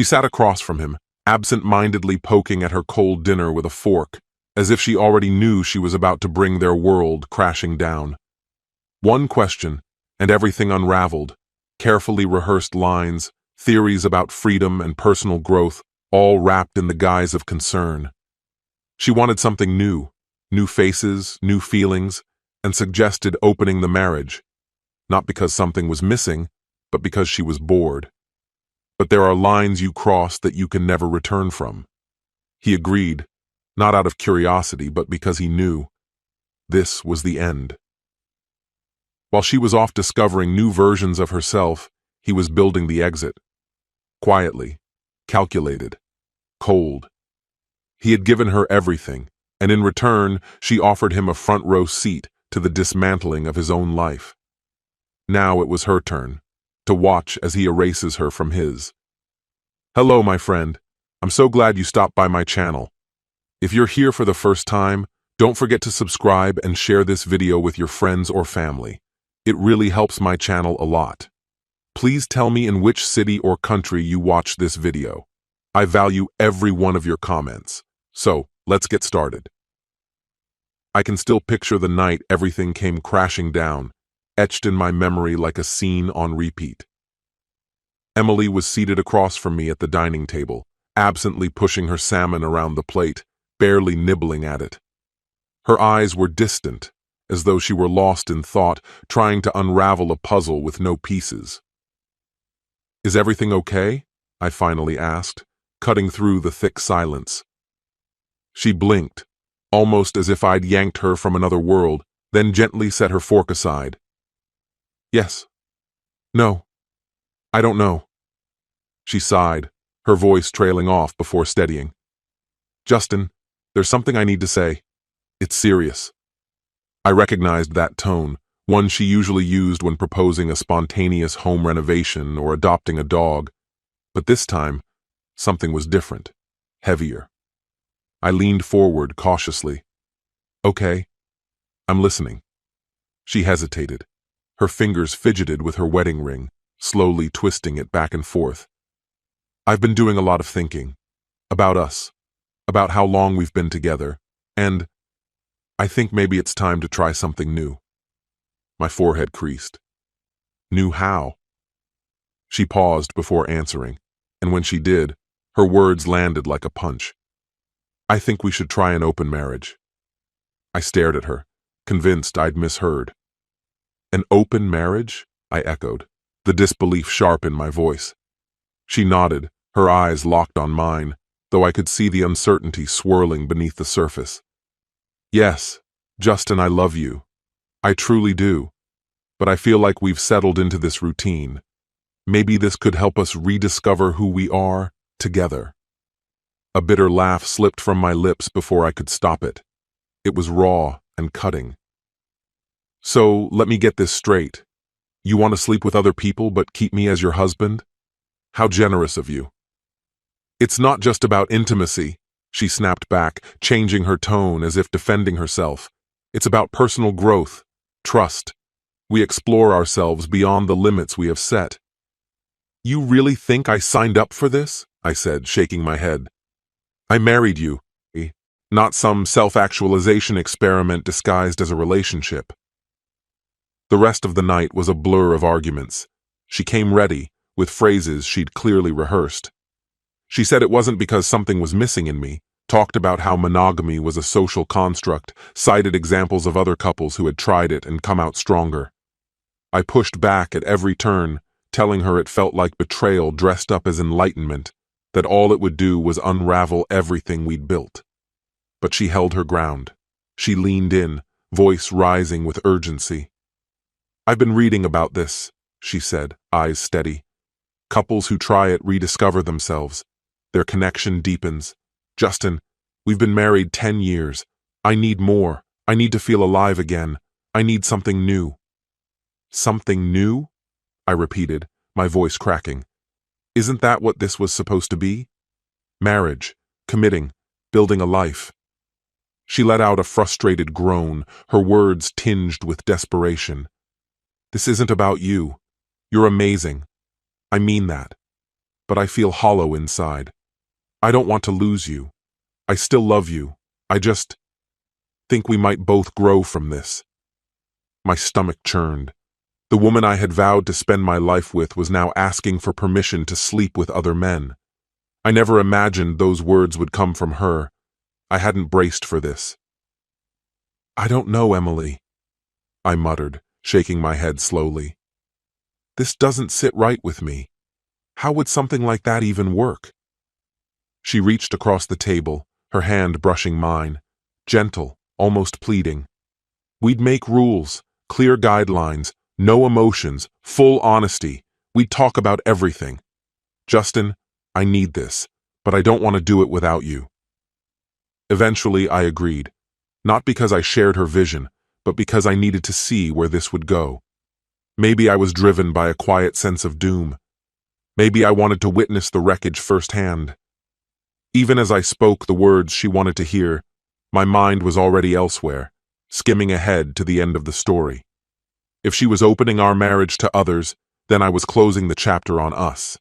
She sat across from him, absent-mindedly poking at her cold dinner with a fork, as if she already knew she was about to bring their world crashing down. One question, and everything unraveled. Carefully rehearsed lines, theories about freedom and personal growth, all wrapped in the guise of concern. She wanted something new faces, new feelings, and suggested opening the marriage, not because something was missing, but because she was bored. But there are lines you cross that you can never return from. He agreed, not out of curiosity, but because he knew this was the end. While she was off discovering new versions of herself, he was building the exit. Quietly, calculated, cold. He had given her everything, and in return, she offered him a front-row seat to the dismantling of his own life. Now it was her turn, to watch as he erases her from his. Hello, my friend. I'm so glad you stopped by my channel. If you're here for the first time, don't forget to subscribe and share this video with your friends or family. It really helps my channel a lot. Please tell me in which city or country you watch this video. I value every one of your comments. So, let's get started. I can still picture the night everything came crashing down, etched in my memory like a scene on repeat. Emily was seated across from me at the dining table, absently pushing her salmon around the plate, barely nibbling at it. Her eyes were distant, as though she were lost in thought, trying to unravel a puzzle with no pieces. Is everything okay? I finally asked, cutting through the thick silence. She blinked, almost as if I'd yanked her from another world, then gently set her fork aside. Yes. No. I don't know. She sighed, her voice trailing off before steadying. Justin, there's something I need to say. It's serious. I recognized that tone, one she usually used when proposing a spontaneous home renovation or adopting a dog. But this time, something was different, heavier. I leaned forward cautiously. Okay, I'm listening. She hesitated. Her fingers fidgeted with her wedding ring, slowly twisting it back and forth. I've been doing a lot of thinking. About us. About how long we've been together. And I think maybe it's time to try something new. My forehead creased. New how? She paused before answering, and when she did, her words landed like a punch. I think we should try an open marriage. I stared at her, convinced I'd misheard. An open marriage? I echoed, the disbelief sharp in my voice. She nodded, her eyes locked on mine, though I could see the uncertainty swirling beneath the surface. Yes, Justin, I love you. I truly do. But I feel like we've settled into this routine. Maybe this could help us rediscover who we are together. A bitter laugh slipped from my lips before I could stop it. It was raw and cutting. So, let me get this straight. You want to sleep with other people but keep me as your husband? How generous of you. It's not just about intimacy, she snapped back, changing her tone as if defending herself. It's about personal growth, trust. We explore ourselves beyond the limits we have set. You really think I signed up for this? I said, shaking my head. I married you, not some self-actualization experiment disguised as a relationship. The rest of the night was a blur of arguments. She came ready, with phrases she'd clearly rehearsed. She said it wasn't because something was missing in me, talked about how monogamy was a social construct, cited examples of other couples who had tried it and come out stronger. I pushed back at every turn, telling her it felt like betrayal dressed up as enlightenment, that all it would do was unravel everything we'd built. But she held her ground. She leaned in, voice rising with urgency. I've been reading about this, she said, eyes steady. Couples who try it rediscover themselves. Their connection deepens. Justin, we've been married 10 years. I need more. I need to feel alive again. I need something new. Something new? I repeated, my voice cracking. Isn't that what this was supposed to be? Marriage, committing, building a life. She let out a frustrated groan, her words tinged with desperation. This isn't about you. You're amazing. I mean that. but I feel hollow inside. I don't want to lose you. I still love you. I just think we might both grow from this." My stomach churned. The woman I had vowed to spend my life with was now asking for permission to sleep with other men. I never imagined those words would come from her. I hadn't braced for this. "I don't know, Emily," I muttered, shaking my head slowly. "This doesn't sit right with me. How would something like that even work?" She reached across the table, her hand brushing mine, gentle, almost pleading. "We'd make rules, clear guidelines, no emotions, full honesty. We'd talk about everything. Justin, I need this, but I don't want to do it without you." Eventually, I agreed, not because I shared her vision, but because I needed to see where this would go. Maybe I was driven by a quiet sense of doom. Maybe I wanted to witness the wreckage firsthand. Even as I spoke the words she wanted to hear, my mind was already elsewhere, skimming ahead to the end of the story. If she was opening our marriage to others, then I was closing the chapter on us.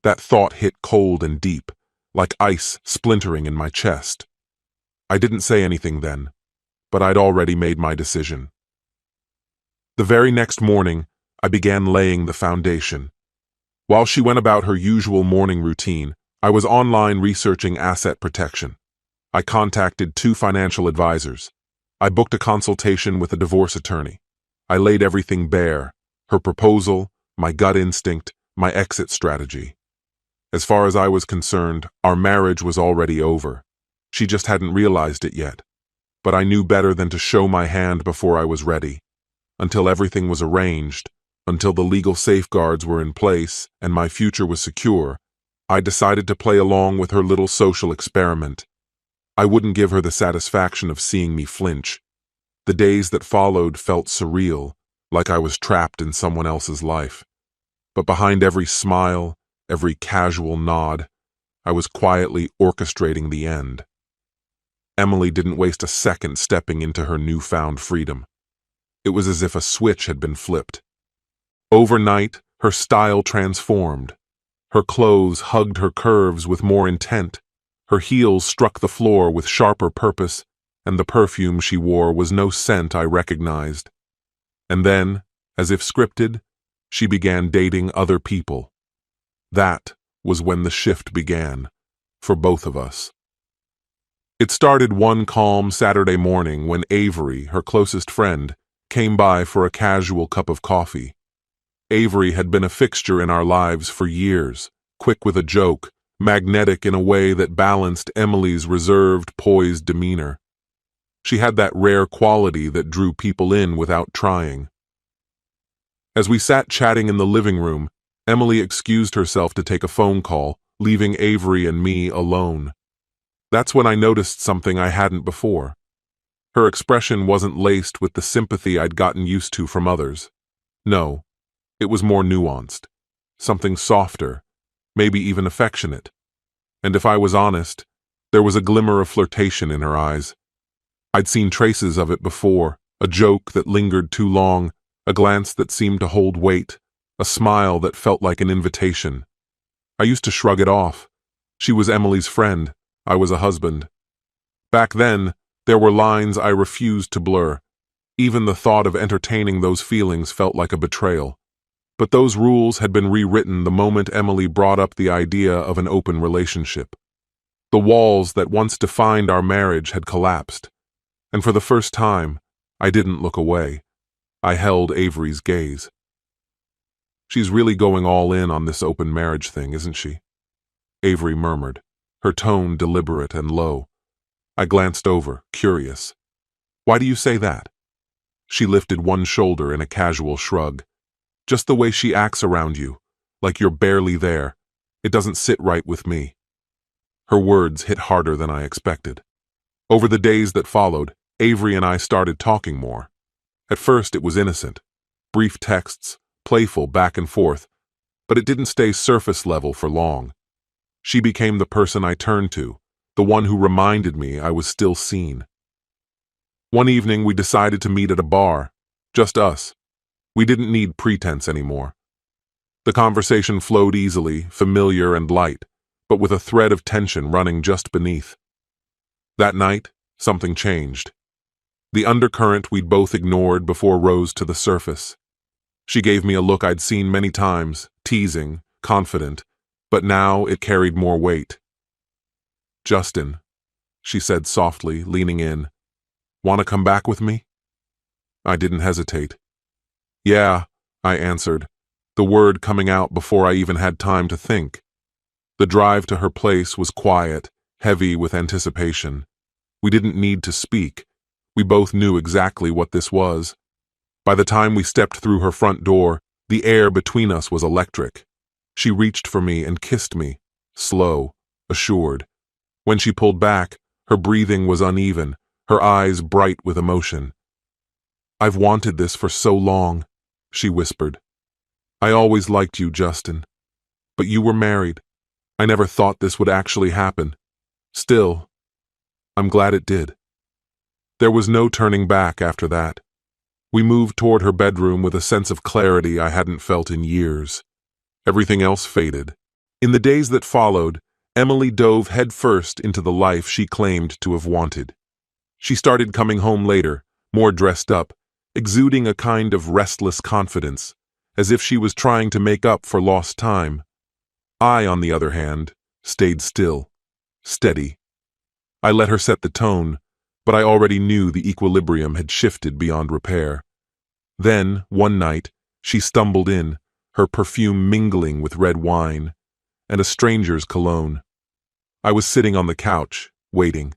That thought hit cold and deep, like ice splintering in my chest. I didn't say anything then, but I'd already made my decision. The very next morning, I began laying the foundation. While she went about her usual morning routine, I was online researching asset protection. I contacted 2 financial advisors. I booked a consultation with a divorce attorney. I laid everything bare: her proposal, my gut instinct, my exit strategy. As far as I was concerned, our marriage was already over. She just hadn't realized it yet. But I knew better than to show my hand before I was ready. Until everything was arranged, until the legal safeguards were in place and my future was secure, I decided to play along with her little social experiment. I wouldn't give her the satisfaction of seeing me flinch. The days that followed felt surreal, like I was trapped in someone else's life. But behind every smile, every casual nod, I was quietly orchestrating the end. Emily didn't waste a second stepping into her newfound freedom. It was as if a switch had been flipped. Overnight, her style transformed. Her clothes hugged her curves with more intent. Her heels struck the floor with sharper purpose, and the perfume she wore was no scent I recognized. And then, as if scripted, she began dating other people. That was when the shift began, for both of us. It started one calm Saturday morning when Avery, her closest friend, came by for a casual cup of coffee. Avery had been a fixture in our lives for years, quick with a joke, magnetic in a way that balanced Emily's reserved, poised demeanor. She had that rare quality that drew people in without trying. As we sat chatting in the living room, Emily excused herself to take a phone call, leaving Avery and me alone. That's when I noticed something I hadn't before. Her expression wasn't laced with the sympathy I'd gotten used to from others. No, it was more nuanced, something softer, maybe even affectionate. And if I was honest, there was a glimmer of flirtation in her eyes. I'd seen traces of it before, a joke that lingered too long, a glance that seemed to hold weight, a smile that felt like an invitation. I used to shrug it off. She was Emily's friend, I was a husband. Back then, there were lines I refused to blur. Even the thought of entertaining those feelings felt like a betrayal. But those rules had been rewritten the moment Emily brought up the idea of an open relationship. The walls that once defined our marriage had collapsed. And for the first time, I didn't look away. I held Avery's gaze. "She's really going all in on this open marriage thing, isn't she?" Avery murmured, her tone deliberate and low. I glanced over, curious. "Why do you say that?" She lifted one shoulder in a casual shrug. "Just the way she acts around you, like you're barely there. It doesn't sit right with me." Her words hit harder than I expected. Over the days that followed, Avery and I started talking more. At first it was innocent. Brief texts, playful back and forth, but it didn't stay surface level for long. She became the person I turned to, the one who reminded me I was still seen. One evening we decided to meet at a bar, just us. We didn't need pretense anymore. The conversation flowed easily, familiar and light, but with a thread of tension running just beneath. That night, something changed. The undercurrent we'd both ignored before rose to the surface. She gave me a look I'd seen many times, teasing, confident, but now it carried more weight. "Justin," she said softly, leaning in, "want to come back with me?" I didn't hesitate. "Yeah," I answered, the word coming out before I even had time to think. The drive to her place was quiet, heavy with anticipation. We didn't need to speak. We both knew exactly what this was. By the time we stepped through her front door, the air between us was electric. She reached for me and kissed me, slow, assured. When she pulled back, her breathing was uneven, her eyes bright with emotion. "I've wanted this for so long," she whispered. "I always liked you, Justin. But you were married. I never thought this would actually happen. Still, I'm glad it did." There was no turning back after that. We moved toward her bedroom with a sense of clarity I hadn't felt in years. Everything else faded. In the days that followed, Emily dove headfirst into the life she claimed to have wanted. She started coming home later, more dressed up, exuding a kind of restless confidence, as if she was trying to make up for lost time. I, on the other hand, stayed still, steady. I let her set the tone, but I already knew the equilibrium had shifted beyond repair. Then, one night, she stumbled in, her perfume mingling with red wine, and a stranger's cologne. I was sitting on the couch, waiting.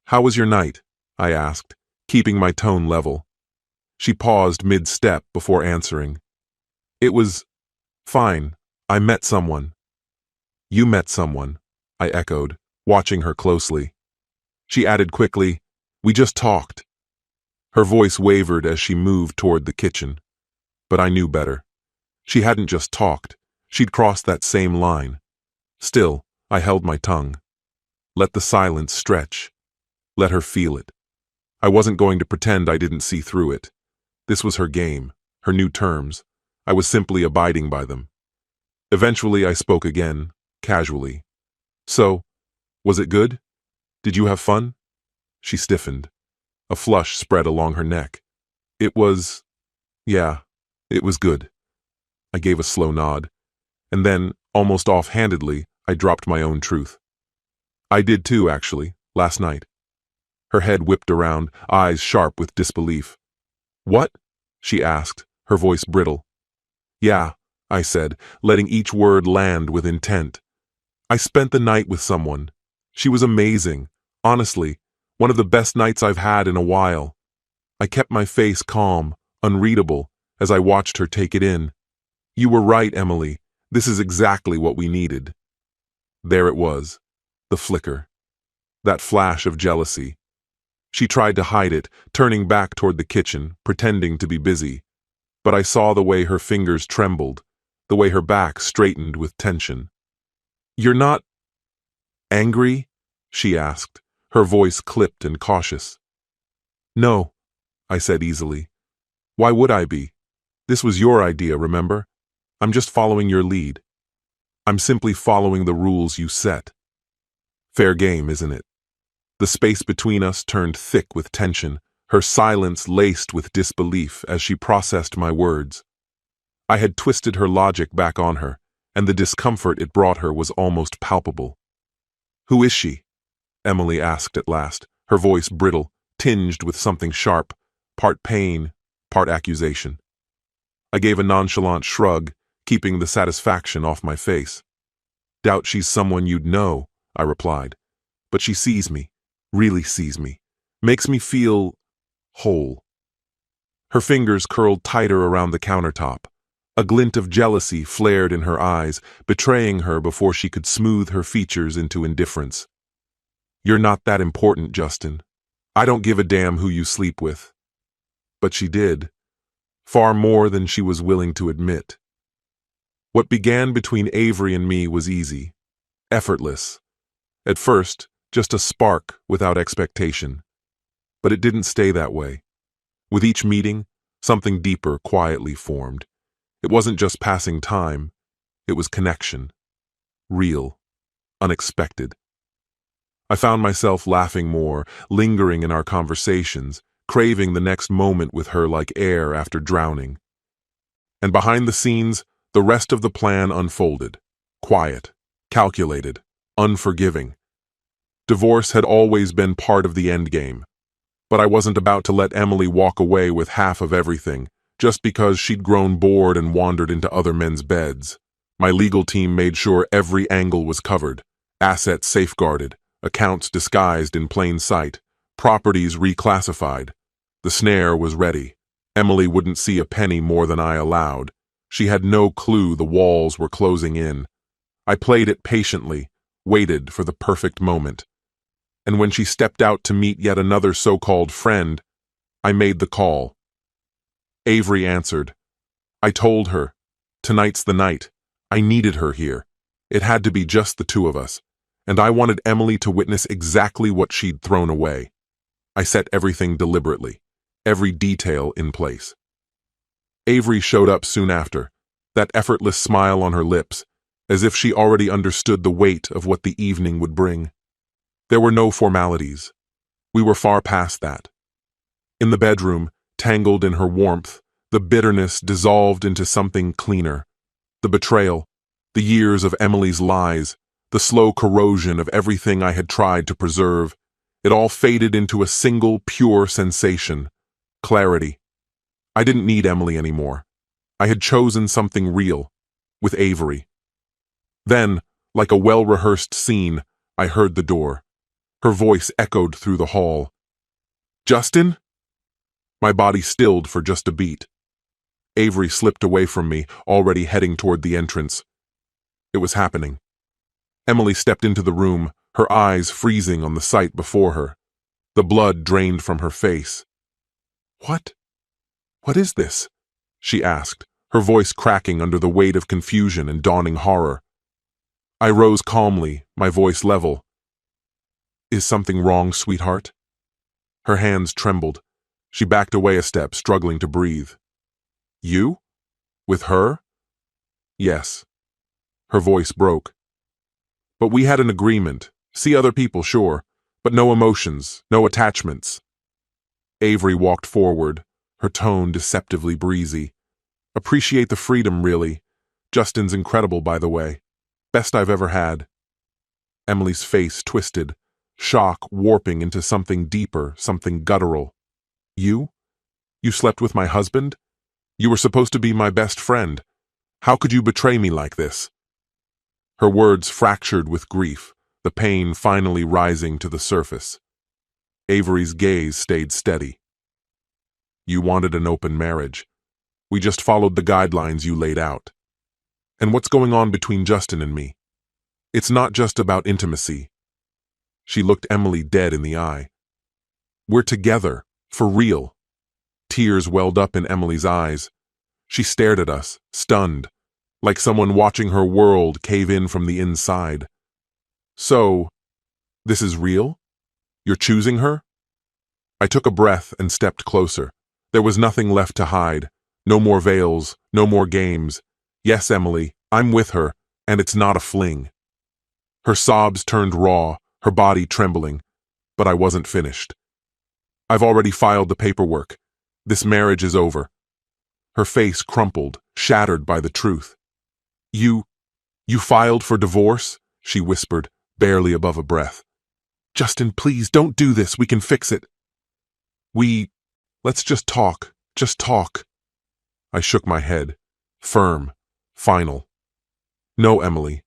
"How was your night?" I asked, keeping my tone level. She paused mid-step before answering. "It was fine. I met someone." "You met someone," I echoed, watching her closely. She added quickly, "We just talked." Her voice wavered as she moved toward the kitchen. But I knew better. She hadn't just talked. She'd crossed that same line. Still, I held my tongue. Let the silence stretch. Let her feel it. I wasn't going to pretend I didn't see through it. This was her game, her new terms. I was simply abiding by them. Eventually, I spoke again, casually. "So, was it good? Did you have fun?" She stiffened. A flush spread along her neck. Yeah, it was good." I gave a slow nod. And then, almost offhandedly, I dropped my own truth. "I did too, actually, last night." Her head whipped around, eyes sharp with disbelief. "What?" she asked, her voice brittle. "Yeah," I said, letting each word land with intent. "I spent the night with someone. She was amazing. Honestly, one of the best nights I've had in a while." I kept my face calm, unreadable, as I watched her take it in. "You were right, Emily. This is exactly what we needed." There it was, the flicker. That flash of jealousy. She tried to hide it, turning back toward the kitchen, pretending to be busy. But I saw the way her fingers trembled, the way her back straightened with tension. "You're not angry?" she asked, her voice clipped and cautious. "No," I said easily. "Why would I be? This was your idea, remember? I'm just following your lead. I'm simply following the rules you set." Fair game, isn't it? The space between us turned thick with tension, her silence laced with disbelief as she processed my words. I had twisted her logic back on her, and the discomfort it brought her was almost palpable. "Who is she?" Emily asked at last, her voice brittle, tinged with something sharp, part pain, part accusation. I gave a nonchalant shrug, keeping the satisfaction off my face. "Doubt she's someone you'd know," I replied. "But she sees me, really sees me, makes me feel whole." Her fingers curled tighter around the countertop. A glint of jealousy flared in her eyes, betraying her before she could smooth her features into indifference. "You're not that important, Justin. I don't give a damn who you sleep with." But she did. Far more than she was willing to admit. What began between Avery and me was easy, effortless. At first, just a spark without expectation. But it didn't stay that way. With each meeting, something deeper quietly formed. It wasn't just passing time, it was connection. Real. Unexpected. I found myself laughing more, lingering in our conversations, craving the next moment with her like air after drowning. And behind the scenes, the rest of the plan unfolded. Quiet, calculated, unforgiving. Divorce had always been part of the endgame, but I wasn't about to let Emily walk away with half of everything, just because she'd grown bored and wandered into other men's beds. My legal team made sure every angle was covered, assets safeguarded, accounts disguised in plain sight, properties reclassified. The snare was ready. Emily wouldn't see a penny more than I allowed. She had no clue the walls were closing in. I played it patiently, waited for the perfect moment. And when she stepped out to meet yet another so-called friend, I made the call. Avery answered. I told her, tonight's the night. I needed her here. It had to be just the two of us, and I wanted Emily to witness exactly what she'd thrown away. I set everything deliberately, every detail in place. Avery showed up soon after, that effortless smile on her lips, as if she already understood the weight of what the evening would bring. There were no formalities. We were far past that. In the bedroom, tangled in her warmth, the bitterness dissolved into something cleaner. The betrayal, the years of Emily's lies, the slow corrosion of everything I had tried to preserve, it all faded into a single pure sensation: clarity. I didn't need Emily anymore. I had chosen something real, with Avery. Then, like a well-rehearsed scene, I heard the door. Her voice echoed through the hall. Justin? My body stilled for just a beat. Avery slipped away from me, already heading toward the entrance. It was happening. Emily stepped into the room, her eyes freezing on the sight before her. The blood drained from her face. What is this? She asked, her voice cracking under the weight of confusion and dawning horror. I rose calmly, my voice level. Is something wrong, sweetheart? Her hands trembled. She backed away a step, struggling to breathe. You? With her? Yes. Her voice broke. But we had an agreement. See other people, sure, but no emotions, no attachments. Avery walked forward, her tone deceptively breezy. Appreciate the freedom, really. Justin's incredible, by the way. Best I've ever had. Emily's face twisted, shock warping into something deeper, something guttural. You? You slept with my husband? You were supposed to be my best friend. How could you betray me like this? Her words fractured with grief, the pain finally rising to the surface. Avery's gaze stayed steady. You wanted an open marriage. We just followed the guidelines you laid out. And what's going on between Justin and me? It's not just about intimacy. She looked Emily dead in the eye. We're together, for real. Tears welled up in Emily's eyes. She stared at us, stunned, like someone watching her world cave in from the inside. So, this is real? You're choosing her? I took a breath and stepped closer. There was nothing left to hide. No more veils, no more games. Yes, Emily, I'm with her, and it's not a fling. Her sobs turned raw, her body trembling, but I wasn't finished. I've already filed the paperwork. This marriage is over. Her face crumpled, shattered by the truth. You filed for divorce? She whispered, barely above a breath. Justin, please, don't do this. We can fix it. Let's just talk. Just talk. I shook my head. Firm. Final. No, Emily.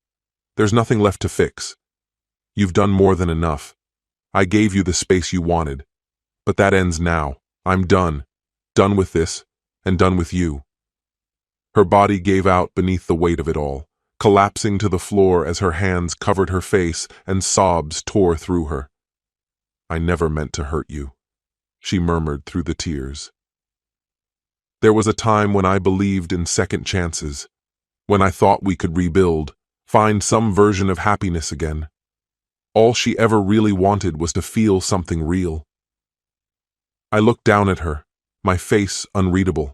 There's nothing left to fix. You've done more than enough. I gave you the space you wanted. But that ends now. I'm done. Done with this, and done with you. Her body gave out beneath the weight of it all, collapsing to the floor as her hands covered her face and sobs tore through her. I never meant to hurt you, she murmured through the tears. There was a time when I believed in second chances, when I thought we could rebuild, find some version of happiness again. All she ever really wanted was to feel something real. I looked down at her, my face unreadable.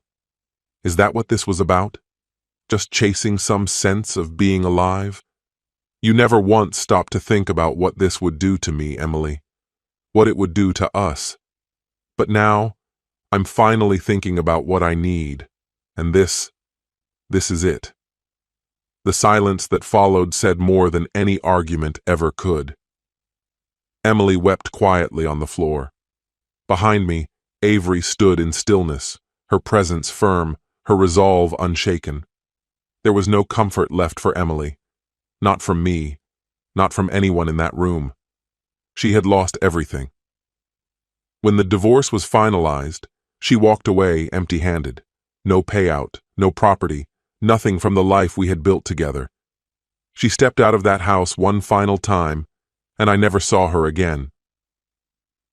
Is that what this was about? just chasing some sense of being alive. You never once stopped to think about what this would do to me, Emily, what it would do to us. But now, I'm finally thinking about what I need, and this is it. The silence that followed said more than any argument ever could. Emily wept quietly on the floor. Behind me, Avery stood in stillness, her presence firm, her resolve unshaken. There was no comfort left for Emily. Not from me, not from anyone in that room. She had lost everything. When the divorce was finalized, she walked away empty-handed. No payout, no property, nothing from the life we had built together. She stepped out of that house one final time, and I never saw her again.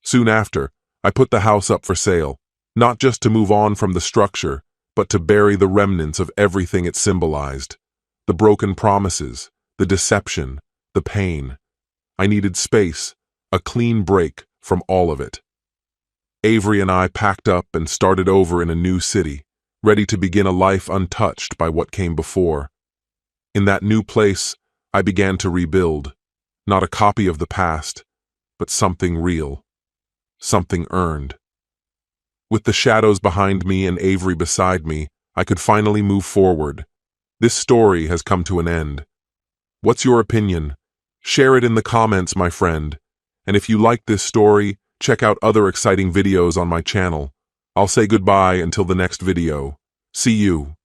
Soon after, I put the house up for sale, not just to move on from the structure, but to bury the remnants of everything it symbolized. The broken promises, the deception, the pain. I needed space, a clean break from all of it. Avery and I packed up and started over in a new city, ready to begin a life untouched by what came before. In that new place, I began to rebuild, not a copy of the past, but something real, something earned. With the shadows behind me and Avery beside me, I could finally move forward. This story has come to an end. What's your opinion? Share it in the comments, my friend. And if you like this story, check out other exciting videos on my channel. I'll say goodbye until the next video. See you.